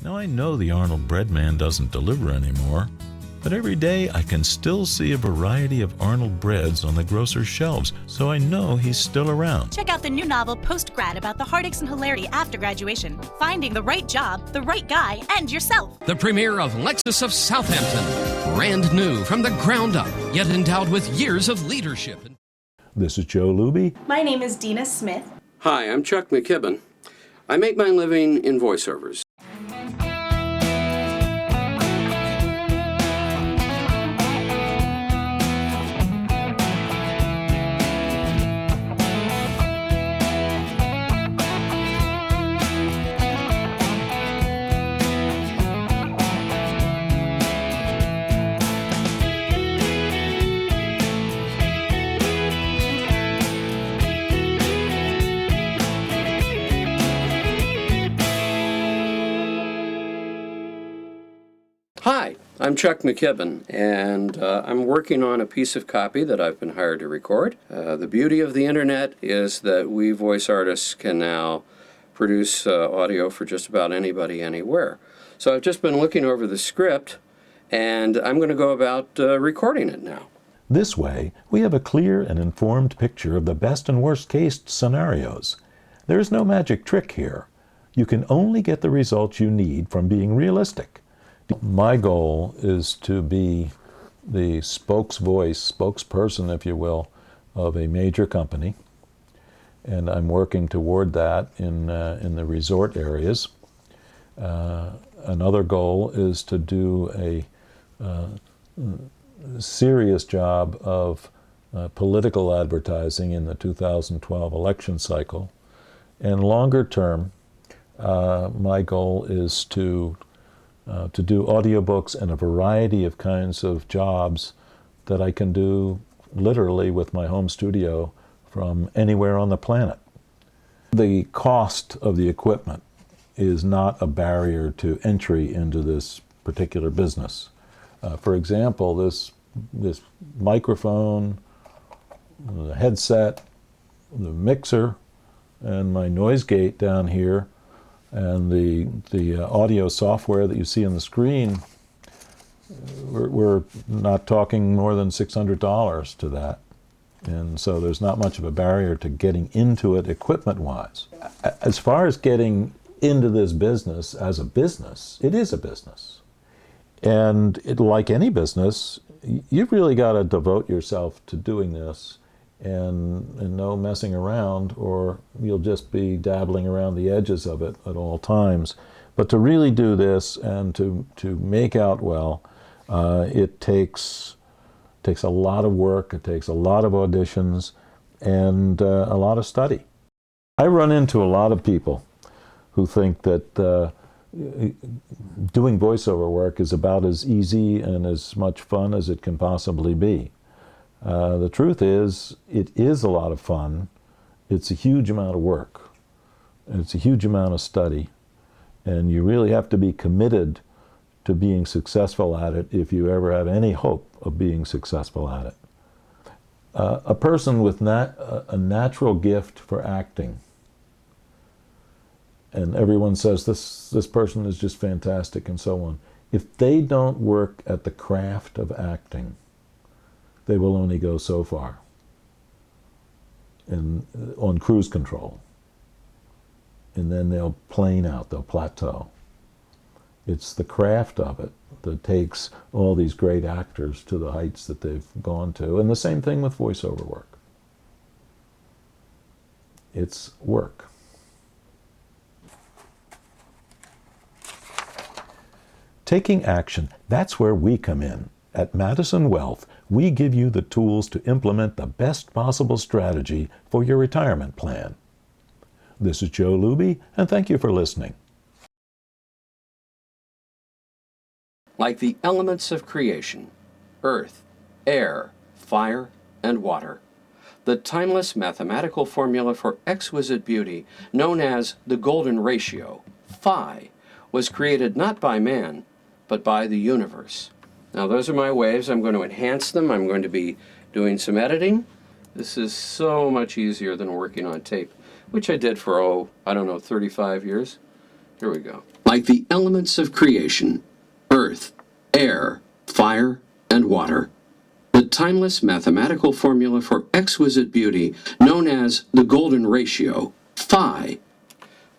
Now I know the Arnold Bread Man doesn't deliver anymore, but every day I can still see a variety of Arnold breads on the grocer's shelves, so I know he's still around. Check out the new novel Post-Grad about the heartaches and hilarity after graduation. Finding the right job, the right guy, and yourself. The premiere of Lexus of Southampton. Brand new from the ground up, yet endowed with years of leadership. This is Joe Looby. My name is Deena Smith. Hi, I'm Chuck McKibben. I make my living in voiceovers. Hi, I'm Chuck McKibben, and I'm working on a piece of copy that I've been hired to record. The beauty of the internet is that we voice artists can now produce audio for just about anybody, anywhere. So I've just been looking over the script, and I'm going to go about recording it now. This way, we have a clear and informed picture of the best and worst case scenarios. There is no magic trick here. You can only get the results you need from being realistic. My goal is to be the spokesperson, if you will, of a major company, and I'm working toward that in the resort areas. Another goal is to do a serious job of political advertising in the 2012 election cycle, and longer term, my goal is to do audiobooks and a variety of kinds of jobs that I can do literally with my home studio from anywhere on the planet. The cost of the equipment is not a barrier to entry into this particular business. For example, this microphone, the headset, the mixer, and my noise gate down here, and the audio software that you see on the screen, we're not talking more than $600 to that. And so there's not much of a barrier to getting into it equipment-wise. As far as getting into this business as a business, it is a business. And like any business, you've really got to devote yourself to doing this and no messing around, or you'll just be dabbling around the edges of it at all times. But to really do this and to make out well, it takes a lot of work, it takes a lot of auditions, and a lot of study. I run into a lot of people who think that doing voiceover work is about as easy and as much fun as it can possibly be. The truth is, it is a lot of fun. It's a huge amount of work. And it's a huge amount of study. And you really have to be committed to being successful at it if you ever have any hope of being successful at it. A person with a natural gift for acting, and everyone says this person is just fantastic and so on. If they don't work at the craft of acting, they will only go so far on cruise control. And then they'll plane out, they'll plateau. It's the craft of it that takes all these great actors to the heights that they've gone to. And the same thing with voiceover work. It's work. Taking action, that's where we come in. At Madison Wealth, we give you the tools to implement the best possible strategy for your retirement plan. This is Joe Looby, and thank you for listening. Like the elements of creation, earth, air, fire, and water, the timeless mathematical formula for exquisite beauty, known as the golden ratio, phi, was created not by man, but by the universe. Now those are my waves. I'm going to enhance them. I'm going to be doing some editing. This is so much easier than working on tape, which I did for, 35 years. Here we go. Like the elements of creation, earth, air, fire, and water. The timeless mathematical formula for exquisite beauty known as the golden ratio, phi.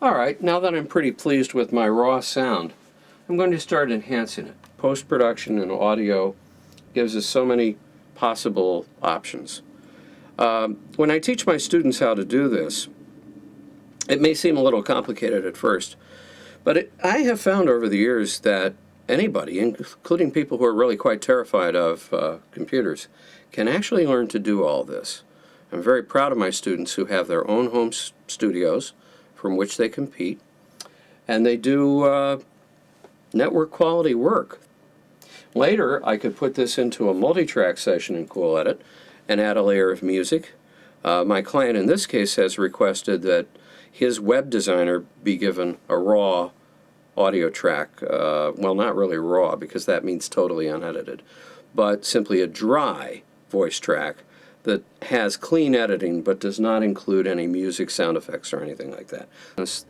All right, now that I'm pretty pleased with my raw sound, I'm going to start enhancing it. Post-production and audio gives us so many possible options. When I teach my students how to do this, it may seem a little complicated at first, but I have found over the years that anybody, including people who are really quite terrified of computers, can actually learn to do all this. I'm very proud of my students who have their own home studios from which they compete, and they do network quality work. Later, I could put this into a multi-track session in Cool Edit and add a layer of music. My client in this case has requested that his web designer be given a raw audio track. Well, not really raw, because that means totally unedited, but simply a dry voice track that has clean editing but does not include any music, sound effects, or anything like that.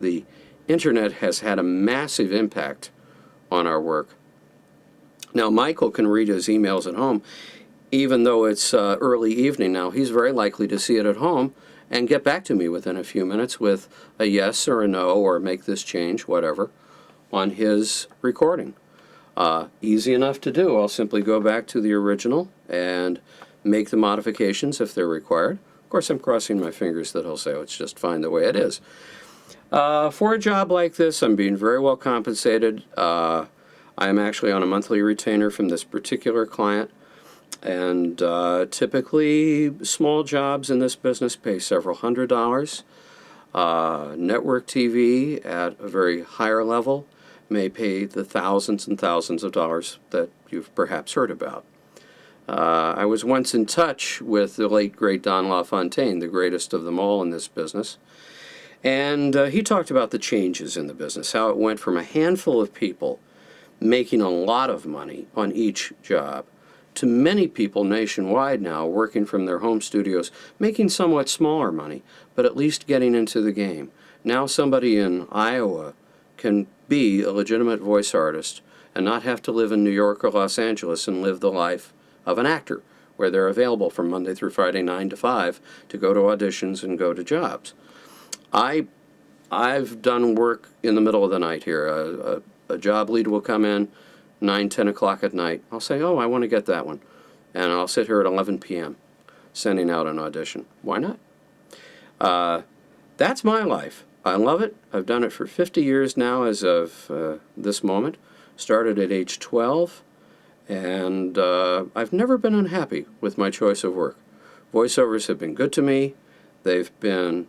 The internet has had a massive impact on our work. Now, Michael can read his emails at home. Even though it's early evening now, he's very likely to see it at home and get back to me within a few minutes with a yes or a no, or make this change, whatever, on his recording. Easy enough to do. I'll simply go back to the original and make the modifications if they're required. Of course, I'm crossing my fingers that he'll say, oh, it's just fine the way it is. For a job like this, I'm being very well compensated. I am actually on a monthly retainer from this particular client, and typically small jobs in this business pay several $100s. Network TV at a very higher level may pay the thousands and thousands of dollars that you've perhaps heard about. I was once in touch with the late, great Don LaFontaine, the greatest of them all in this business, and he talked about the changes in the business, how it went from a handful of people making a lot of money on each job to many people nationwide now working from their home studios, making somewhat smaller money, but at least getting into the game. Now somebody in Iowa can be a legitimate voice artist and not have to live in New York or Los Angeles and live the life of an actor, where they're available from Monday through Friday, 9 to 5, to go to auditions and go to jobs. I've done work in the middle of the night here. A job lead will come in 9, 10 o'clock at night. I'll say, oh, I want to get that one. And I'll sit here at 11 p.m. sending out an audition. Why not? That's my life. I love it. I've done it for 50 years now as of this moment. Started at age 12. And I've never been unhappy with my choice of work. Voiceovers have been good to me. They've been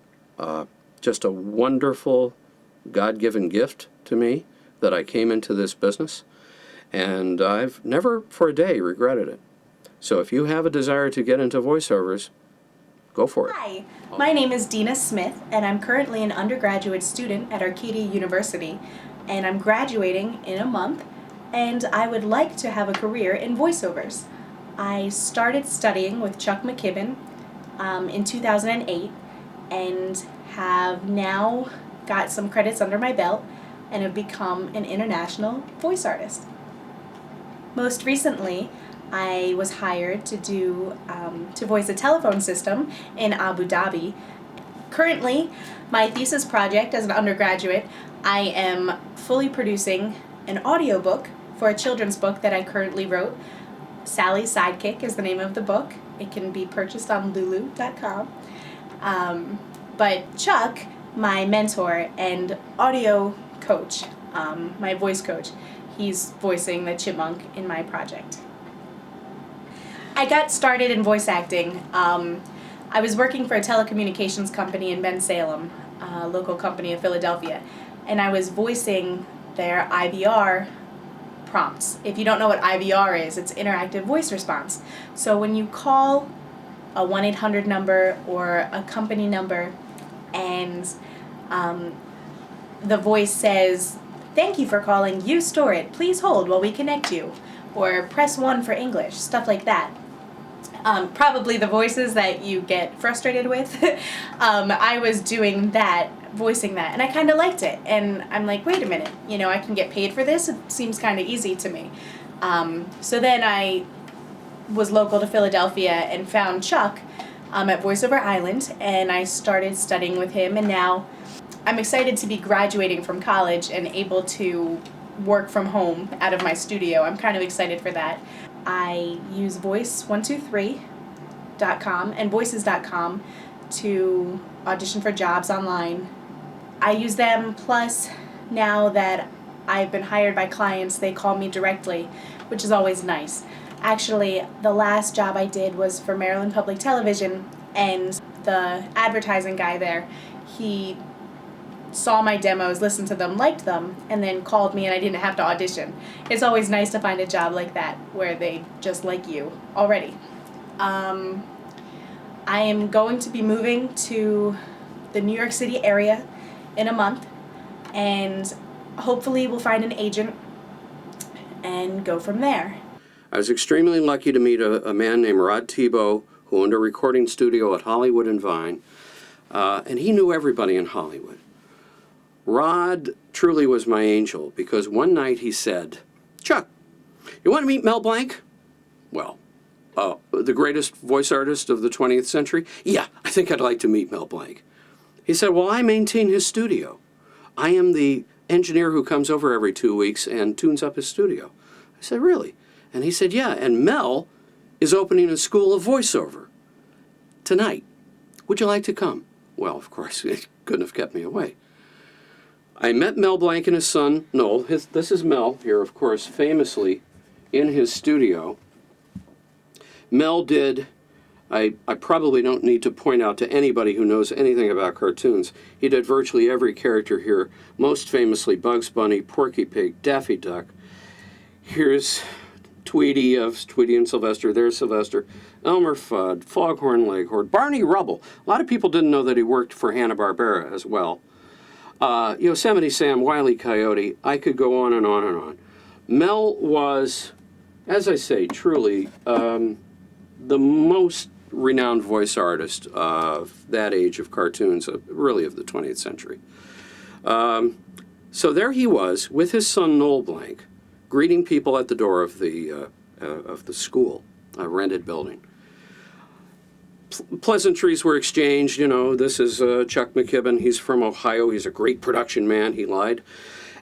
just a wonderful God-given gift to me that I came into this business. And I've never for a day regretted it. So if you have a desire to get into voiceovers, go for it. Hi, my name is Deena Smith, and I'm currently an undergraduate student at Arcadia University, and I'm graduating in a month, and I would like to have a career in voiceovers. I started studying with Chuck McKibben in 2008, and have now got some credits under my belt and have become an international voice artist. Most recently, I was hired to voice a telephone system in Abu Dhabi. Currently, my thesis project as an undergraduate, I am fully producing an audiobook for a children's book that I currently wrote. Sally's Sidekick is the name of the book. It can be purchased on lulu.com. But Chuck, my mentor and audio coach, my voice coach, he's voicing the chipmunk in my project. I got started in voice acting. I was working for a telecommunications company in Bensalem, a local company in Philadelphia, and I was voicing their IVR prompts. If you don't know what IVR is, it's interactive voice response. So when you call a 1-800 number or a company number and the voice says, "Thank you for calling, you store it, please hold while we connect you," or press 1 for English, stuff like that. Probably the voices that you get frustrated with. I was doing that voicing that, and I kind of liked it. And I'm like, wait a minute, I can get paid for this? It seems kind of easy to me. So then I was local to Philadelphia and found Chuck at VoiceOver Island, and I started studying with him, and now I'm excited to be graduating from college and able to work from home out of my studio. I'm kind of excited for that. I use voice123.com and voices.com to audition for jobs online. I use them, plus now that I've been hired by clients, they call me directly, which is always nice. Actually, the last job I did was for Maryland Public Television, and the advertising guy there, he saw my demos, listened to them, liked them, and then called me, and I didn't have to audition. It's always nice to find a job like that where they just like you already. I am going to be moving to the New York City area in a month, and hopefully we'll find an agent and go from there. I was extremely lucky to meet a man named Rod Tebow, who owned a recording studio at Hollywood and Vine, and he knew everybody in Hollywood. Rod truly was my angel, because one night he said, "Chuck, you want to meet Mel Blanc?" Well, the greatest voice artist of the 20th century? Yeah, I think I'd like to meet Mel Blanc. He said, "Well, I maintain his studio. I am the engineer who comes over every 2 weeks and tunes up his studio." I said, "Really?" And he said, "Yeah, and Mel is opening a school of voiceover tonight. Would you like to come?" Well, of course, it couldn't have kept me away. I met Mel Blanc and his son, Noel. This is Mel here, of course, famously in his studio. Mel did, I probably don't need to point out to anybody who knows anything about cartoons, he did virtually every character here, most famously Bugs Bunny, Porky Pig, Daffy Duck. Here's Tweety and Sylvester, there's Sylvester, Elmer Fudd, Foghorn Leghorn, Barney Rubble. A lot of people didn't know that he worked for Hanna-Barbera as well. Yosemite Sam, Wile E. Coyote, I could go on and on and on. Mel was, as I say, truly the most renowned voice artist of that age of cartoons, really of the 20th century. So there he was with his son Noel Blanc, greeting people at the door of the school, a rented building. Pleasantries were exchanged. This is Chuck McKibben. He's from Ohio. He's a great production man. He lied.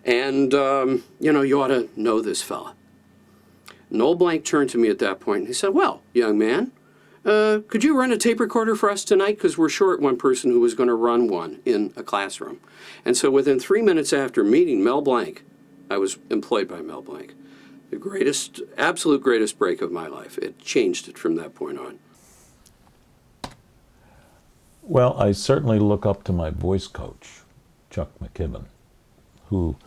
And, you ought to know this fella. Noel Blanc turned to me at that point and he said, "Well, young man, could you run a tape recorder for us tonight? Because we're short one person who was going to run one in a classroom." And so within 3 minutes after meeting Mel Blanc, I was employed by Mel Blanc. The greatest, absolute greatest break of my life. It changed it from that point on. Well, I certainly look up to my voice coach, Chuck McKibben, who,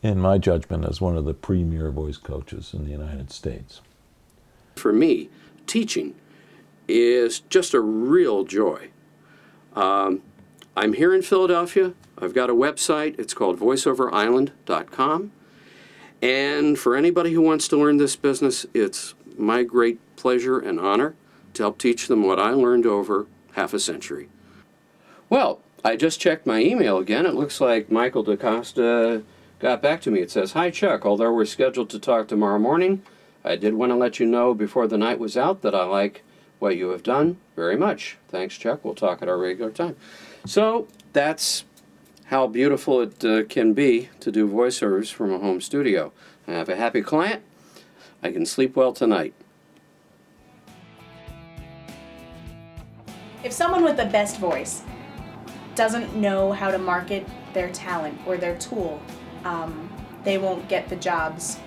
in my judgment, is one of the premier voice coaches in the United States. For me, teaching is just a real joy. I'm here in Philadelphia. I've got a website. It's called voiceoverisland.com. And for anybody who wants to learn this business, it's my great pleasure and honor to help teach them what I learned over half a century. Well, I just checked my email again. It looks like Michael DaCosta got back to me. It says, "Hi, Chuck. Although we're scheduled to talk tomorrow morning, I did want to let you know before the night was out that I like what you have done very much. Thanks, Chuck. We'll talk at our regular time." So that's how beautiful it can be to do voiceovers from a home studio. I have a happy client. I can sleep well tonight. If someone with the best voice doesn't know how to market their talent or their tool, they won't get the jobs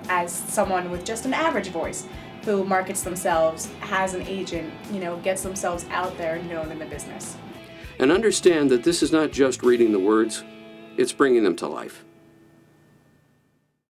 as someone with just an average voice who markets themselves, has an agent, gets themselves out there and known in the business. And understand that this is not just reading the words, it's bringing them to life.